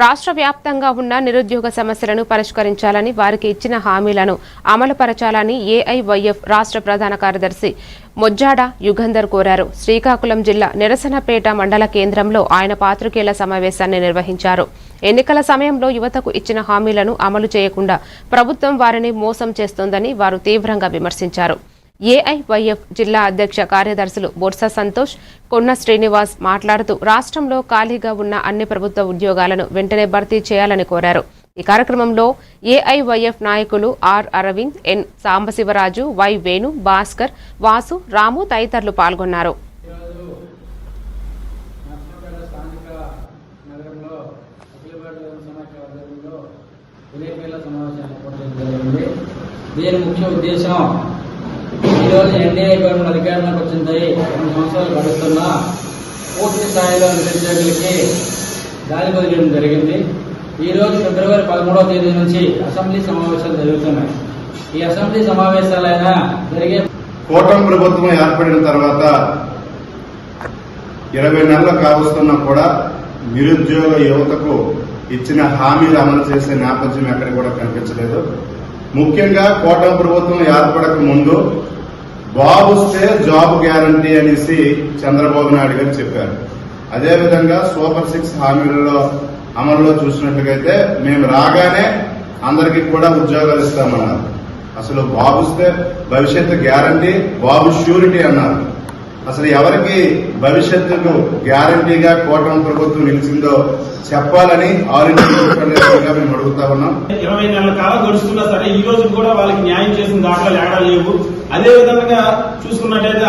రాష్ట్ర వ్యాప్తంగా ఉన్న నిరుద్యోగ సమస్యలను పరిష్కరించాలని వారికి ఇచ్చిన హామీలను అమలుపరచాలని ఏఐవైఎఫ్ రాష్ట్ర ప్రధాన కార్యదర్శి మొజ్జాడ యుగంధర్ కోరారు. శ్రీకాకుళం జిల్లా నిరసనపేట మండల కేంద్రంలో ఆయన పాత్రికేయుల సమావేశాన్ని నిర్వహించారు. ఎన్నికల సమయంలో యువతకు ఇచ్చిన హామీలను అమలు చేయకుండా ప్రభుత్వం వారిని మోసం చేస్తోందని వారు తీవ్రంగా విమర్శించారు. ఏఐవైఎఫ్ జిల్లా అధ్యక్ష కార్యదర్శులు బొర్స సంతోష్, కొన్న శ్రీనివాస్ మాట్లాడుతూ రాష్ట్రంలో ఖాళీగా ఉన్న అన్ని ప్రభుత్వ ఉద్యోగాలను వెంటనే భర్తీ చేయాలని కోరారు. ఈ కార్యక్రమంలో ఏఐవైఎఫ్ నాయకులు R Aravind, N Sambasivaraju, Y Venu, Bhaskar, Vasu, Ramu తదితరులు పాల్గొన్నారు. దీని ముఖ్య ఉద్దేశం ఈరోజు ఎన్డీఏ గవర్నమెంట్ అధికారంలోకి వచ్చింది. 2 సంవత్సరాలు గడుస్తున్నా పూర్తి స్థాయిలో నిరుద్యోగులకి గాలి వదిలేయడం జరిగింది. ఈరోజు ఫిబ్రవరి 13వ తేదీ నుంచి అసెంబ్లీ సమావేశాలు జరుగుతున్నాయి. ఈ అసెంబ్లీ సమావేశాలైనా జరిగే కూటమి ప్రభుత్వం ఏర్పడిన తర్వాత 20 నెలలు కావస్తున్నా కూడా నిరుద్యోగ యువతకు ఇచ్చిన హామీలు అమలు చేసే నేపథ్యం ఎక్కడ కూడా కనిపించలేదు. ముఖ్యంగా కూటమి ప్రభుత్వం ఏర్పడక ముందు బాబుస్తే జాబ్ గ్యారంటీ అనేసి చంద్రబాబు నాయుడు గారు చెప్పారు. అదేవిధంగా సూపర్ 6 హామీలలో అమలులో చూసినట్లయితే మేము రాగానే అందరికీ కూడా ఉద్యోగాలు ఇస్తామన్నారు. అసలు బాబుస్తే భవిష్యత్తు గ్యారంటీ, బాబు ష్యూరిటీ అన్నారు. అసలు ఎవరికి భవిష్యత్తుకు గ్యారంటీగా కూటమి ప్రభుత్వం నిలిచిందో చెప్పాలని మేము అడుగుతా ఉన్నాం. 20 నెలల కాలం గడుస్తున్నా సరే ఈ రోజు కూడా వాళ్ళకి న్యాయం చేసిన దాఖలాలు ఏడా లేవు. అదే విధంగా చూసుకున్నట్టయితే